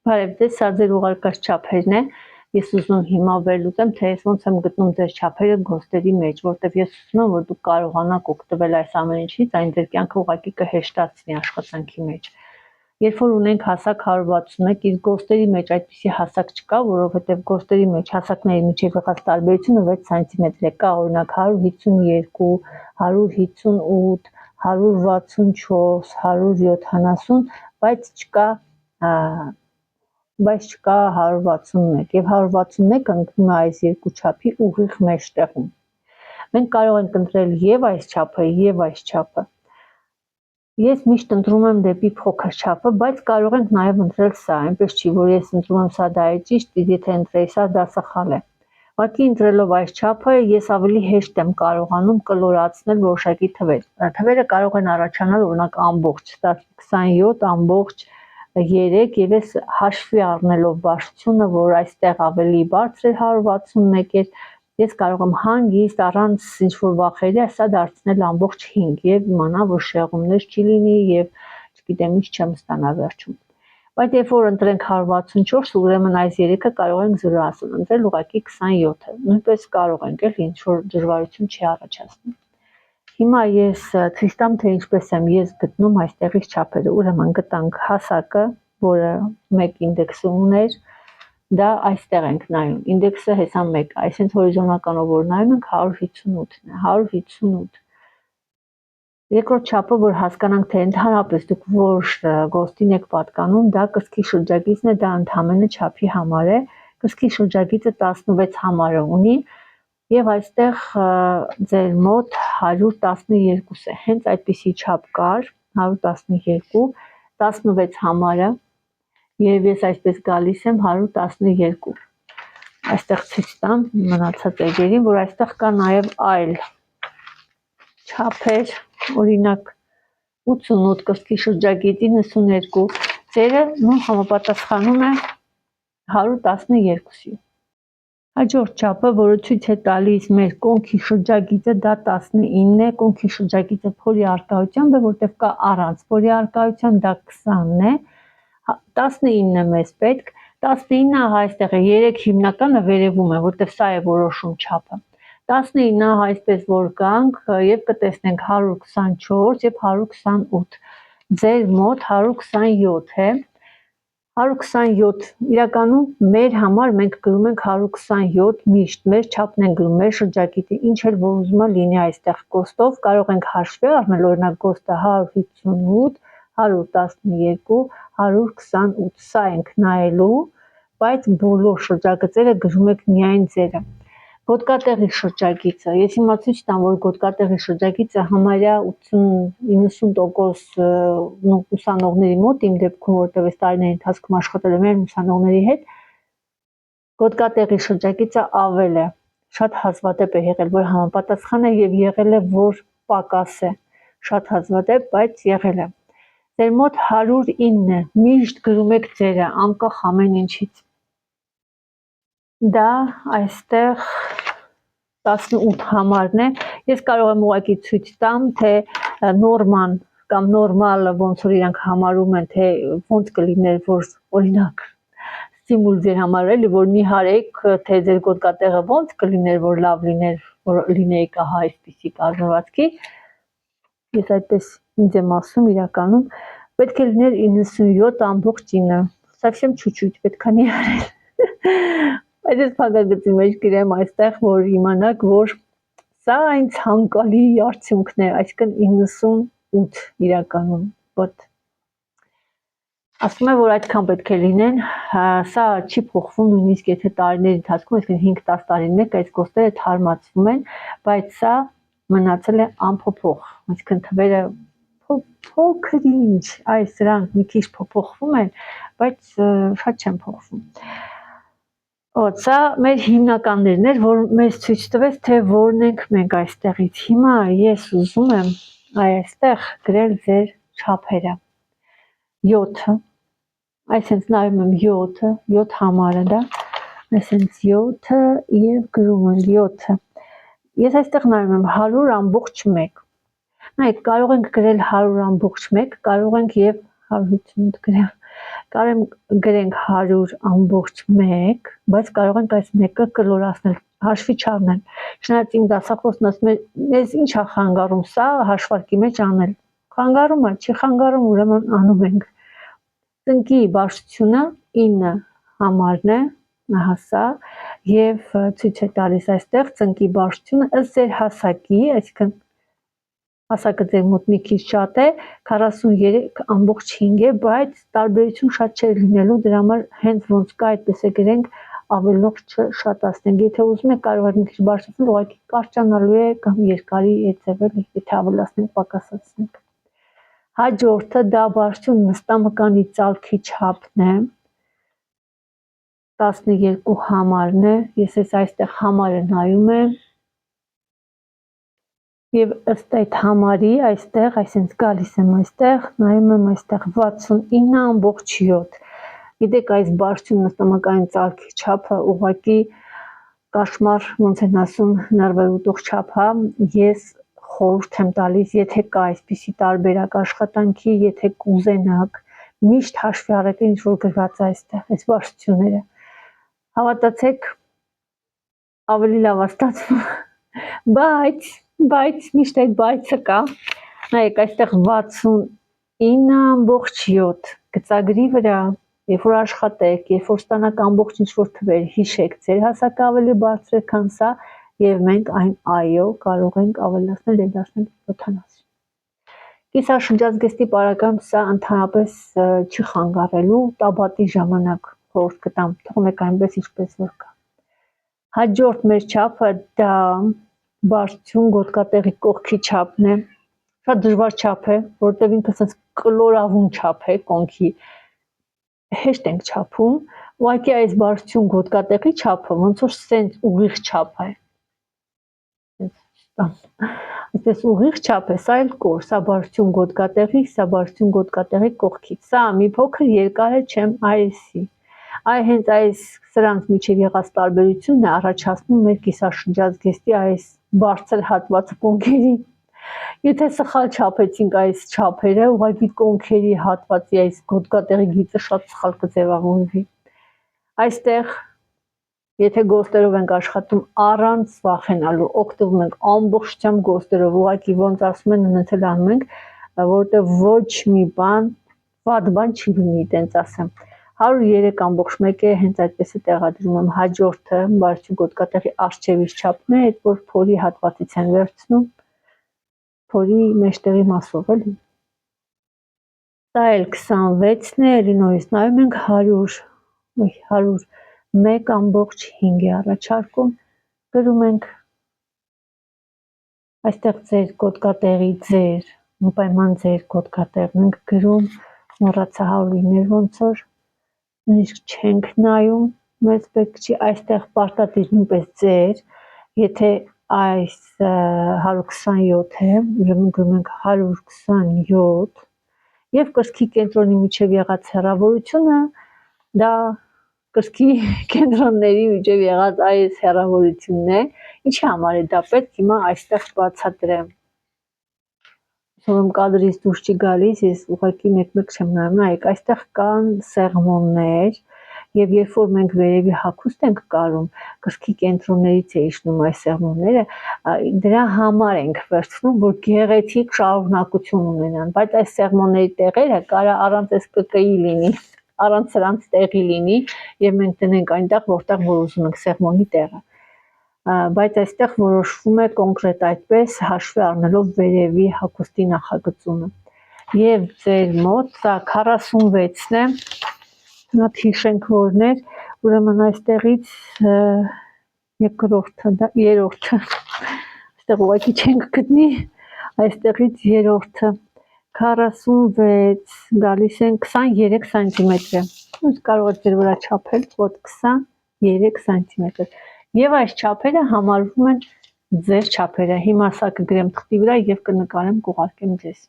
Բարև ձեզ, սա ձեր ուղարկած չափերն է։ Ես ուզում եմ հիմա վերլուծեմ, թե ես ոնց եմ գտնում ձեր չափերը գոստերի մեջ, որտեղ ես ուզում եմ, որ դուք կարողանաք օգտվել այս ամեն ինչից, այն ձեր կյանքը ուղղակի կհեշտացնի աշխատանքի մեջ։ Երբ որ ունենք հասակ 161, իսկ գոստերի մեջ այդպիսի հասակ չկա, որովհետև գոստերի մեջ հասակների միջև եղած տարբերությունը 6 սանտիմետր է, կա օրինակ 152, 158, 164, 170, բայց չկա 161 եւ 161-ը ընկնում է այս երկու չափի ուղիղ մեջտեղում։ Մենք կարող ենք ընտրել եւ այս չափը, եւ այս չափը։ Ես միշտ ընտրում եմ դեպի փոքր չափը, բայց կարող ենք նաեւ ընտրել սա, այնպես չի, որ ես ընտրում եմ սա դա է ճիշտ, եթե ընտրեի սա դա սխալ է։ Ուղղակի ընտրելով այս չափը ես ավելի հեշտ եմ կարողանում կլորացնել որոշակի թվեր։ Թվերը կարող են առաջանալ օրինակ ամբողջ, 27 ամբողջ 3 եւ ես հաշվի առնելով բարձրությունը, որ այստեղ ավելի բարձր է 161 էր, ես կարող եմ հանգիստ առանց ինչ-որ վախերի սա դարձնել ամբողջ 5 եւ իմանալ, որ շեղումներ չի լինի եւ չգիտեմ ինչ չեմ ստանա վերջում։ Բայց երբ որ ընտրենք 164, ուրեմն այս 3-ը կարող ենք 0 ասել, ընտրել ուղղակի 27-ը։ Նույնպես կարող ենք էլ ինչ-որ դժվարություն չի առաջացնում։ Հիմա ես ցույց տամ, թե ինչպես եմ ես գտնում այստեղից չափերը։ Ուրեմն գտանք հասակը, որը 1 ինդեքսը ուներ, դա այստեղ ենք նայում։ Ինդեքսը հեսա 1, այսինքն հորիզոնականով որ նայում ենք 158-ն է, 158։ Երկրորդ չափը, որ հասկանանք, թե ընդհանրապես դուք որ գոստին եք պատկանում, դա կսկի շրջագիծն է, դա ընդհանրապես չափի համար է։ Կսկի շրջագիծը 16 համարը ունի եւ այստեղ ձեր մոտ 112 է։ Հենց այդպիսի չափ կար, 112, 16 համարը եւ ես այսպես գալիս եմ 112։ Այստեղ ցույց տամ մնացած էջերին, որ այստեղ կա նաեւ այլ չափեր, օրինակ 88 կսկի շրջագիծի 92, ծերը նույն համապատասխանում է 112-ի։ Հաջորդ չափը, որը ցույց է տալիս մեր կոնքի շրջագիծը, դա 19 է, կոնքի շրջագիծը փորի առկայությամբ է, որտեղ կա առանց փորի առկայության, դա 20-ն է, 19-ը մեզ պետք, 19-ը այստեղ է, 3 հիմնականը վերևում է, որտեղ սա է որոշում չափը։ 19-ը այսպես որ գանք եւ կտեսնենք 124 եւ 128։ Ձեր մոտ 127 է։ 127 իրականում մեր համար մենք գրում ենք 127 միշտ, մեր չափն են գրում, մեր շրջագիծը, ինչ էլ որ ուզում է լինի այստեղ կոստով, կարող ենք հաշվի առնել, օրինակ կոստը 158, 112, 128, սա ենք նայելու, բայց բոլոր շրջագծերը գրում եք միայն ձերը։ Գոտկատեղի շրջագիծը, ես հիմա ցույց տամ, որ գոտկատեղի շրջագիծը համարյա 80% ուսանողների մոտ, իմ դեպքում որտեղ այս տարիների ընթացքում աշխատել եմ մեր ուսանողների հետ, գոտկատեղի շրջագիծը ավել է, շատ հազվադեպ է եղել, որ համապատասխան է եւ եղել է, որ պակաս է, շատ հազվադեպ, բայց եղել է։ Ձեր մոտ 109 է, միշտ գրում եք ձերը, անկախ ամեն ինչից։ Դա այստեղ 18 համարն է, ես կարող եմ ուղղակի ցույց տամ, թե նորման կամ նորմալը ոնց որ իրանք համարում են, թե ոնց կլիներ, որ օրինակ սիմուլ ձեր համար էլի, որ նիհարեք, թե ձեր գոտկատեղը ոնց կլիներ, որ լավ լիներ, որ լինեիք ահա այսպիսի կազմվածքի, ես այդպես ինձ եմ ասում իրականում, պետք է լիներ 97.9, совсем чуть-чуть պետք է նիհարել։ Այդ ես փակագծի մեջ գրեմ այստեղ, որ իմանաք, որ սա այն ցանկալի արդյունքն է, այսինքն 98 իրականում, ոտ։ Ասում եմ, որ այդքան պետք է լինեն, սա չի փոխվում նույնիսկ եթե տարիների ընթացքում, այսինքն 5-10 տարին մեկ այս կոստերը թարմացվում են, բայց սա մնացել է անփոփոխ, այսինքն թվերը փոքր ինչ, այս սրանք մի քիչ փոփոխվում են, բայց շատ չեն փոխվում։ Սա մեր հիմնականներն էր, որ մեզ ցույց տվեց, թե որն ենք մենք այստեղից։ Հիմա ես ուզում եմ այստեղ գրել ձեր չափերը։ 7-ը, այսինքն նայում եմ 7-ը, 7 համարը դա, այսինքն 7-ը եւ գրում եմ 7-ը։ Ես այստեղ նայում եմ 100.1։ Նայեք, կարող ենք գրել 100.1, կարող ենք եւ 158 գրել։ Կարող եմ գրենք 100.1, բայց կարող ենք այս 1-ը կլորացնել, հաշվի չառնել։ Չնայած իմ դասախոսն ասում է, մեզ ինչ է խանգարում սա հաշվարկի մեջ անել։ Խանգարում է, չի խանգարում, ուրեմն անում ենք։ Ծնկի բարձրությունը 9 համարն է, ահա սա, եւ ցույց է տալիս այստեղ ծնկի բարձրությունը ըստ ձեր հասակի, այսինքն հասակը ձեր մոտ մի քիչ շատ է, 43.5 է, բայց տարբերություն շատ չէ լինելու, դրա համար հենց ոնց կա այդպես է գրենք, ավելորդ չշատացնենք։ Եթե ուզում եք կարող եք մի քիչ բարձրացնել, ուղղակի կարճանալու է կամ երկարի է ձևել, եթե ավելացնենք, պակասացնենք։ Հաջորդը դա բարձրություն նստամկանի ծալքի չափն է, 12 համարն է, ես այստեղ համարը նայում եմ, եւ ըստ այդ համարի այստեղ, այսինքն գալիս եմ այստեղ, նայում եմ այստեղ 69.7։ Գիտեք, այս բարձրություն նստամկանի ծալքի չափը ուղղակի կաշմար, ոնց են ասում, նրվերուտող չափ է, ես խորհուրդ եմ տալիս, եթե կա այսպիսի տարբերակ աշխատանքի, եթե կուզենաք, միշտ հաշվի առեք ինչ որ գրված է այստեղ, այս բարձրությունները։ Հավատացեք, ավելի լավ է ստացվում, բայց միշտ այդ բայցը կա։ Նայեք, այստեղ 69.7 գծագրի վրա, երբ որ աշխատեք, երբ որ ստանաք ամբողջ ինչ որ թվեր, հիշեք, ձեր հասակը ավելի բարձր է, քան սա, եւ մենք այն այո կարող ենք ավելացնել եւ դարձնել 70։ Կիսաշրջազգեստի պարագայում սա ընդհանրապես չի խանգարելու, տաբատի ժամանակ խորհուրդ կտամ, թողնեք այնպես ինչպես որ կա։ Հաջորդ մեր չափը դա բարձրություն գոտկատեղի կողքի չափն է, շատ դժվար չափ է, որտեղ ինքը sense կլորավուն չափ է, կոնքի հեշտ ենք չափում, ուղղակի այս բարձրություն գոտկատեղի չափը ոնց որ sense ուղիղ չափ է։ Այսպես ուղիղ չափ է, սա էլ կոր, սա բարձրություն գոտկատեղի, սա բարձրություն գոտկատեղի կողքից։ Սա մի փոքր երկար է, չեմ այսի։ Այ հենց այս սրանց միջև եղած տարբերությունն է առաջացնում մեր կիսաշրջազգեստի այս բարձր հատվածը կոնքերի։ Եթե սխալ չափեցինք այս չափերը, ուղղակի կոնքերի հատվածի այս գոտկատեղի գիծը շատ սխալ կձևավորվի։ Այստեղ եթե գոստերով ենք աշխատում առանց վախենալու, օգտվում ենք ամբողջությամբ գոստերով, ուղղակի ոնց ասում են, հենց էլ անում ենք, որտեղ ոչ մի բան, վատ բան չի լինի, տենց ասեմ։ 103.1 է, հենց այդպես է տեղադրում եմ։ Հաջորդը բարձրություն գոտկատեղի առջևից չափն է, այդ որ փորի հատվածից են վերցնում, փորի մեջտեղի մասով էլի։ Դա էլ 26-ն է, էլի նույնիսկ նայում ենք 101.5 է առաջարկում, գրում ենք այստեղ ձեր գոտկատեղի ձեր, անպայման ձեր գոտկատեղն ենք գրում, մոռացա 100 լիներ ոնց որ, նույնիսկ չենք նայում, մեզ պետք չի, այստեղ պարտադիր նույնպես ձեր, եթե այս 127 է, ուրեմն գրում ենք 127 եւ կրծքի կենտրոնի միջև եղած հեռավորությունը դա կրծքի կենտրոնների միջև եղած այս հեռավորությունն է, ինչի համար է դա պետք, հիմա այստեղ բացատրեմ։ Ուրեմն կադրից դուրս չի գալիս, ես ուղղակի մեկ-մեկ չեմ նայում, նայեք, այստեղ կան սեղմոններ եւ երբ որ մենք վերևի հագուստ ենք կարում, կրծքի կենտրոններից է իջնում այս սեղմոնները, դրա համար ենք վերցնում, որ գեղեցիկ շարունակություն ունենան, բայց այս սեղմոնների տեղերը կարա առանց այս կկի լինի, առանց սրանց տեղի լինի եւ մենք դնենք այնտեղ, որտեղ որ ուզում ենք սեղմոնի տեղը։ Բայց այստեղ որոշվում է կոնկրետ այդպես հաշվի առնելով վերևի հագուստի նախագծումը։ Եվ ձեր մոտ սա 46-ն է, նա հիշենք որն էր, ուրեմն այստեղից երրորդը, այստեղ ուղղակի չենք գտնի, այստեղից երրորդը 46 գալիս են 23 սանտիմետր, կարող եք ձեր վրա չափել, ոտ 23 սանտիմետր։ Եվ այս չափերը համարվում են ձեր չափերը։ Հիմա սա կգրեմ թղթի վրա եւ կնկարեմ, կուղարկեմ ձեզ։